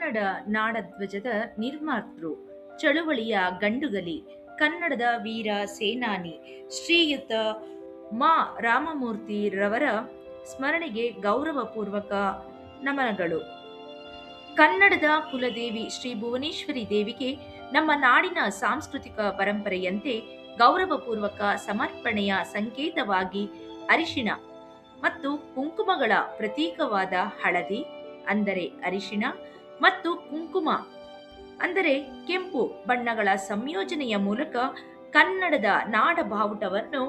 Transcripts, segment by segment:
ಕನ್ನಡ ನಾಡಧ್ವಜದ ನಿರ್ಮಾತೃ, ಚಳುವಳಿಯ ಗಂಡುಗಲಿ, ಕನ್ನಡದ ವೀರ ಸೇನಾನಿ ಶ್ರೀಯುತ ಮಾ ರಾಮಮೂರ್ತಿರವರ ಸ್ಮರಣೆಗೆ ಗೌರವಪೂರ್ವಕ ನಮನಗಳು. ಕನ್ನಡದ ಕುಲದೇವಿ ಶ್ರೀ ಭುವನೇಶ್ವರಿ ದೇವಿಗೆ ನಮ್ಮ ನಾಡಿನ ಸಾಂಸ್ಕೃತಿಕ ಪರಂಪರೆಯಂತೆ ಗೌರವಪೂರ್ವಕ ಸಮರ್ಪಣೆಯ ಸಂಕೇತವಾಗಿ ಅರಿಶಿಣ ಮತ್ತು ಕುಂಕುಮಗಳ ಪ್ರತೀಕವಾದ ಹಳದಿ ಅಂದರೆ ಅರಿಶಿಣ ಮತ್ತು ಕುಂಕುಮ ಅಂದರೆ ಕೆಂಪು ಬಣ್ಣಗಳ ಸಂಯೋಜನೆಯ ಮೂಲಕ ಕನ್ನಡದ ನಾಡ ಬಾವುಟವನ್ನು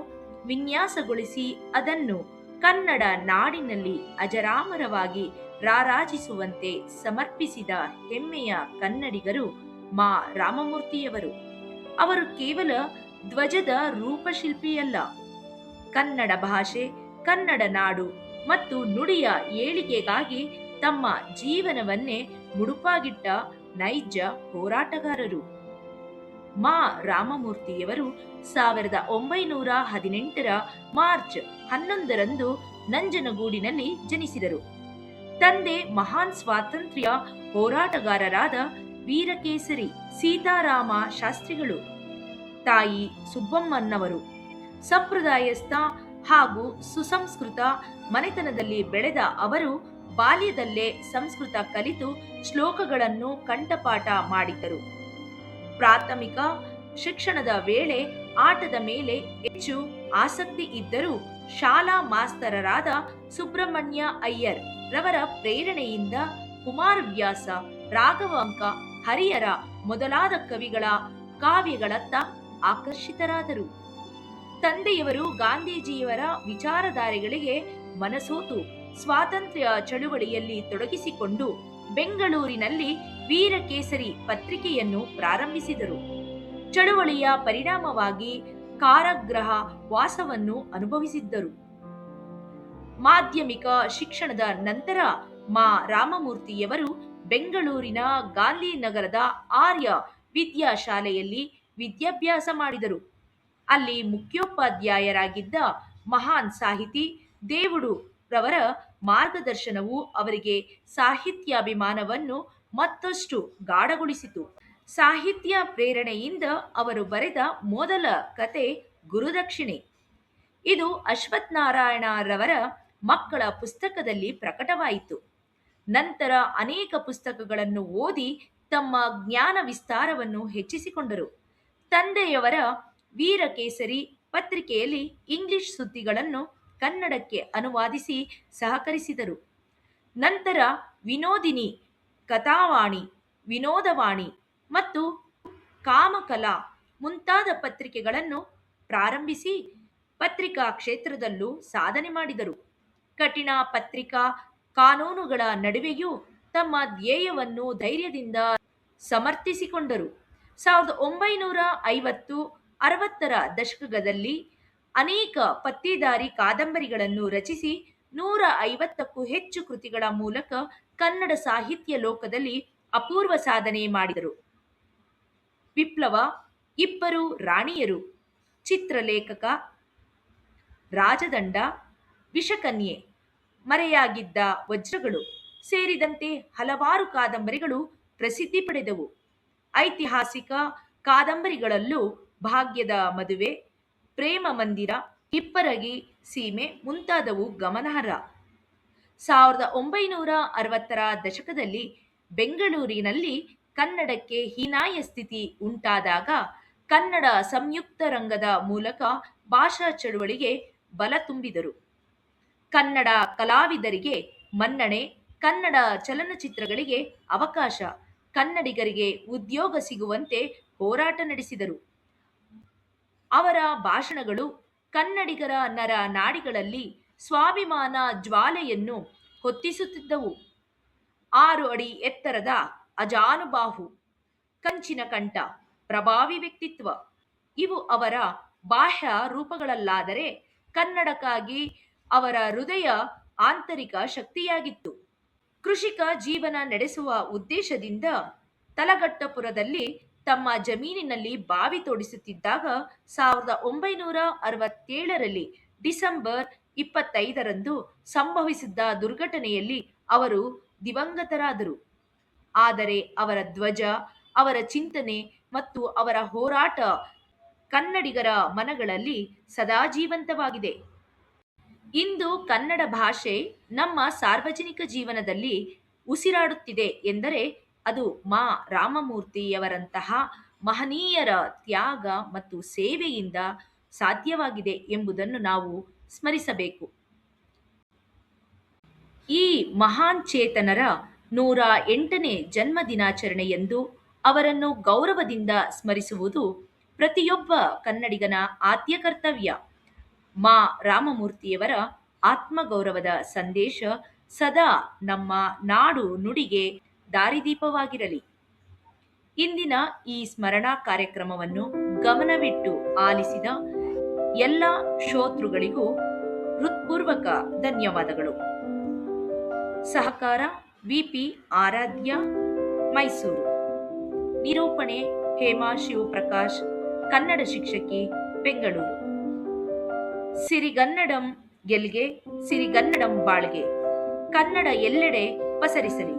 ವಿನ್ಯಾಸಗೊಳಿಸಿ ಅದನ್ನು ಕನ್ನಡ ನಾಡಿನಲ್ಲಿ ಅಜರಾಮರವಾಗಿ ರಾರಾಜಿಸುವಂತೆ ಸಮರ್ಪಿಸಿದ ಹೆಮ್ಮೆಯ ಕನ್ನಡಿಗರು ಮಾ ರಾಮಮೂರ್ತಿಯವರು. ಅವರು ಕೇವಲ ಧ್ವಜದ ರೂಪಶಿಲ್ಪಿಯಲ್ಲ, ಕನ್ನಡ ಭಾಷೆ, ಕನ್ನಡ ನಾಡು ಮತ್ತು ನುಡಿಯ ಏಳಿಗೆಗಾಗಿ ತಮ್ಮ ಜೀವನವನ್ನೇ ಮುಡುಪಾಗಿಟ್ಟ ನೈಜ ಹೋರಾಟಗಾರರು. ಮಾ ರಾಮಮೂರ್ತಿಯವರು 1918 ಮಾರ್ಚ್ 11 ನಂಜನಗೂಡಿನಲ್ಲಿ ಜನಿಸಿದರು. ತಂದೆ ಮಹಾನ್ ಸ್ವಾತಂತ್ರ್ಯ ಹೋರಾಟಗಾರರಾದ ವೀರಕೇಸರಿ ಸೀತಾರಾಮ ಶಾಸ್ತ್ರಿಗಳು, ತಾಯಿ ಸುಬ್ಬಮ್ಮನವರು. ಸಂಪ್ರದಾಯಸ್ಥ ಹಾಗೂ ಸುಸಂಸ್ಕೃತ ಮನೆತನದಲ್ಲಿ ಬೆಳೆದ ಅವರು ಬಾಲ್ಯದಲ್ಲೇ ಸಂಸ್ಕೃತ ಕಲಿತು ಶ್ಲೋಕಗಳನ್ನು ಕಂಠಪಾಠ ಮಾಡಿದ್ದರು. ಪ್ರಾಥಮಿಕ ಶಿಕ್ಷಣದ ವೇಳೆ ಆಟದ ಮೇಲೆ ಹೆಚ್ಚು ಆಸಕ್ತಿ ಇದ್ದರೂ ಶಾಲಾ ಮಾಸ್ತರರಾದ ಸುಬ್ರಹ್ಮಣ್ಯ ಅಯ್ಯರ್ ರವರ ಪ್ರೇರಣೆಯಿಂದ ಕುಮಾರವ್ಯಾಸ, ರಾಘವಾಂಕ, ಹರಿಹರ ಮೊದಲಾದ ಕವಿಗಳ ಕಾವ್ಯಗಳತ್ತ ಆಕರ್ಷಿತರಾದರು. ತಂದೆಯವರು ಗಾಂಧೀಜಿಯವರ ವಿಚಾರಧಾರೆಗಳಿಗೆ ಮನಸೋತು ಸ್ವಾತಂತ್ರ್ಯ ಚಳುವಳಿಯಲ್ಲಿ ತೊಡಗಿಸಿಕೊಂಡು ಬೆಂಗಳೂರಿನಲ್ಲಿ ವೀರಕೇಸರಿ ಪತ್ರಿಕೆಯನ್ನು ಪ್ರಾರಂಭಿಸಿದರು. ಚಳುವಳಿಯ ಪರಿಣಾಮವಾಗಿ ಕಾರಾಗೃಹ ವಾಸವನ್ನು ಅನುಭವಿಸಿದ್ದರು. ಮಾಧ್ಯಮಿಕ ಶಿಕ್ಷಣದ ನಂತರ ಮಾ ರಾಮಮೂರ್ತಿಯವರು ಬೆಂಗಳೂರಿನ ಗಾಂಧಿನಗರದ ಆರ್ಯ ವಿದ್ಯಾಶಾಲೆಯಲ್ಲಿ ವಿದ್ಯಾಭ್ಯಾಸ ಮಾಡಿದರು. ಅಲ್ಲಿ ಮುಖ್ಯೋಪಾಧ್ಯಾಯರಾಗಿದ್ದ ಮಹಾನ್ ಸಾಹಿತಿ ದೇವುಡು ರವರ ಮಾರ್ಗದರ್ಶನವು ಅವರಿಗೆ ಸಾಹಿತ್ಯಾಭಿಮಾನವನ್ನು ಮತ್ತಷ್ಟು ಗಾಢಗೊಳಿಸಿತು. ಸಾಹಿತ್ಯ ಪ್ರೇರಣೆಯಿಂದ ಅವರು ಬರೆದ ಮೊದಲ ಕತೆ ಗುರುದಕ್ಷಿಣೆ. ಇದು ಅಶ್ವಥ್ ನಾರಾಯಣರವರ ಮಕ್ಕಳ ಪುಸ್ತಕದಲ್ಲಿ ಪ್ರಕಟವಾಯಿತು. ನಂತರ ಅನೇಕ ಪುಸ್ತಕಗಳನ್ನು ಓದಿ ತಮ್ಮ ಜ್ಞಾನ ವಿಸ್ತಾರವನ್ನು ಹೆಚ್ಚಿಸಿಕೊಂಡರು. ತಂದೆಯವರ ವೀರಕೇಸರಿ ಪತ್ರಿಕೆಯಲ್ಲಿ ಇಂಗ್ಲಿಷ್ ಸುದ್ದಿಗಳನ್ನು ಕನ್ನಡಕ್ಕೆ ಅನುವಾದಿಸಿ ಸಹಕರಿಸಿದರು. ನಂತರ ವಿನೋದಿನಿ, ಕಥಾವಾಣಿ, ವಿನೋದವಾಣಿ ಮತ್ತು ಕಾಮಕಲಾ ಮುಂತಾದ ಪತ್ರಿಕೆಗಳನ್ನು ಪ್ರಾರಂಭಿಸಿ ಪತ್ರಿಕಾ ಕ್ಷೇತ್ರದಲ್ಲೂ ಸಾಧನೆ ಮಾಡಿದರು. ಕಠಿಣ ಪತ್ರಿಕಾ ಕಾನೂನುಗಳ ನಡುವೆಯೂ ತಮ್ಮ ಧ್ಯೇಯವನ್ನು ಧೈರ್ಯದಿಂದ ಸಮರ್ಥಿಸಿಕೊಂಡರು. 1950-60ರ ದಶಕದಲ್ಲಿ ಅನೇಕ ಪತ್ತೇದಾರಿ ಕಾದಂಬರಿಗಳನ್ನು ರಚಿಸಿ 150ಕ್ಕೂ ಹೆಚ್ಚು ಕೃತಿಗಳ ಮೂಲಕ ಕನ್ನಡ ಸಾಹಿತ್ಯ ಲೋಕದಲ್ಲಿ ಅಪೂರ್ವ ಸಾಧನೆ ಮಾಡಿದರು. ವಿಪ್ಲವ, ಇಬ್ಬರು ರಾಣಿಯರು, ಚಿತ್ರಲೇಖಕ, ರಾಜದಂಡ, ವಿಷಕನ್ಯೆ, ಮರೆಯಾಗಿದ್ದ ವಜ್ರಗಳು ಸೇರಿದಂತೆ ಹಲವಾರು ಕಾದಂಬರಿಗಳು ಪ್ರಸಿದ್ಧಿ ಪಡೆದವು. ಐತಿಹಾಸಿಕ ಕಾದಂಬರಿಗಳಲ್ಲೂ ಭಾಗ್ಯದ ಮದುವೆ, ಪ್ರೇಮ ಮಂದಿರ, ಇಪ್ಪರಗಿ ಸೀಮೆ ಮುಂತಾದವು ಗಮನಾರ್ಹ. 1960ರ ದಶಕದಲ್ಲಿ ಬೆಂಗಳೂರಿನಲ್ಲಿ ಕನ್ನಡಕ್ಕೆ ಹೀನಾಯ ಸ್ಥಿತಿ ಉಂಟಾದಾಗ ಕನ್ನಡ ಸಂಯುಕ್ತ ರಂಗದ ಮೂಲಕ ಭಾಷಾ ಚಳುವಳಿಗೆ ಬಲ ತುಂಬಿದರು. ಕನ್ನಡ ಕಲಾವಿದರಿಗೆ ಮನ್ನಣೆ, ಕನ್ನಡ ಚಲನಚಿತ್ರಗಳಿಗೆ ಅವಕಾಶ, ಕನ್ನಡಿಗರಿಗೆ ಉದ್ಯೋಗ ಸಿಗುವಂತೆ ಹೋರಾಟ ನಡೆಸಿದರು. ಅವರ ಭಾಷಣಗಳು ಕನ್ನಡಿಗರ ನರ ನಾಡಿಗಳಲ್ಲಿ ಸ್ವಾಭಿಮಾನ ಜ್ವಾಲೆಯನ್ನು ಹೊತ್ತಿಸುತ್ತಿದ್ದವು. 6 ಅಡಿ ಎತ್ತರದ ಅಜಾನುಬಾಹು, ಕಂಚಿನ ಕಂಠ, ಪ್ರಭಾವಿ ವ್ಯಕ್ತಿತ್ವ ಇವು ಅವರ ಬಾಹ್ಯ ರೂಪಗಳಲ್ಲಾದರೆ ಕನ್ನಡಕ್ಕಾಗಿ ಅವರ ಹೃದಯ ಆಂತರಿಕ ಶಕ್ತಿಯಾಗಿತ್ತು. ಕೃಷಿಕ ಜೀವನ ನಡೆಸುವ ಉದ್ದೇಶದಿಂದ ತಲಘಟ್ಟಪುರದಲ್ಲಿ ತಮ್ಮ ಜಮೀನಿನಲ್ಲಿ ಬಾವಿ ತೋಡಿಸುತ್ತಿದ್ದಾಗ 1967ರಲ್ಲಿ ಡಿಸೆಂಬರ್ 25ರಂದು ಸಂಭವಿಸಿದ್ದ ದುರ್ಘಟನೆಯಲ್ಲಿ ಅವರು ದಿವಂಗತರಾದರು. ಆದರೆ ಅವರ ಧ್ವಜ, ಅವರ ಚಿಂತನೆ ಮತ್ತು ಅವರ ಹೋರಾಟ ಕನ್ನಡಿಗರ ಮನಗಳಲ್ಲಿ ಸದಾ ಜೀವಂತವಾಗಿದೆ. ಇಂದು ಕನ್ನಡ ಭಾಷೆ ನಮ್ಮ ಸಾರ್ವಜನಿಕ ಜೀವನದಲ್ಲಿ ಉಸಿರಾಡುತ್ತಿದೆ ಎಂದರೆ ಅದು ಮಾ ರಾಮಮೂರ್ತಿಯವರಂತಹ ಮಹನೀಯರ ತ್ಯಾಗ ಮತ್ತು ಸೇವೆಯಿಂದ ಸಾಧ್ಯವಾಗಿದೆ ಎಂಬುದನ್ನು ನಾವು ಸ್ಮರಿಸಬೇಕು. ಈ ಮಹಾನ್ ಚೇತನರ 108ನೇ ಜನ್ಮ ದಿನಾಚರಣೆಯಂದು ಅವರನ್ನು ಗೌರವದಿಂದ ಸ್ಮರಿಸುವುದು ಪ್ರತಿಯೊಬ್ಬ ಕನ್ನಡಿಗನ ಆದ್ಯ ಕರ್ತವ್ಯ. ಮಾ ರಾಮಮೂರ್ತಿಯವರ ಆತ್ಮಗೌರವದ ಸಂದೇಶ ಸದಾ ನಮ್ಮ ನಾಡು ನುಡಿಗೆ ದಾರಿದೀಪವಾಗಿರಲಿ. ಇಂದಿನ ಈ ಸ್ಮರಣಾ ಕಾರ್ಯಕ್ರಮವನ್ನು ಗಮನವಿಟ್ಟು ಆಲಿಸಿದ ಎಲ್ಲ ಶ್ರೋತೃಗಳಿಗೂ ಹೃತ್ಪೂರ್ವಕ ಧನ್ಯವಾದಗಳು. ಸಹಕಾರ ವಿಪಿ ಆರಾಧ್ಯ, ಮೈಸೂರು. ನಿರೂಪಣೆ ಹೇಮಾ ಶಿವಪ್ರಕಾಶ್, ಕನ್ನಡ ಶಿಕ್ಷಕಿ, ಬೆಂಗಳೂರು. ಸಿರಿಗನ್ನಡಂ ಗೆಲ್ಗೆ, ಸಿರಿಗನ್ನಡಂ ಬಾಳ್ಗೆ. ಕನ್ನಡ ಎಲ್ಲೆಡೆ ಪಸರಿಸಲಿ.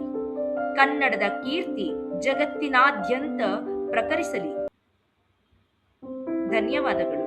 ಕನ್ನಡದ ಕೀರ್ತಿ ಜಗತ್ತಿನಾದ್ಯಂತ ಪ್ರಕರಿಸಲಿ. ಧನ್ಯವಾದಗಳು.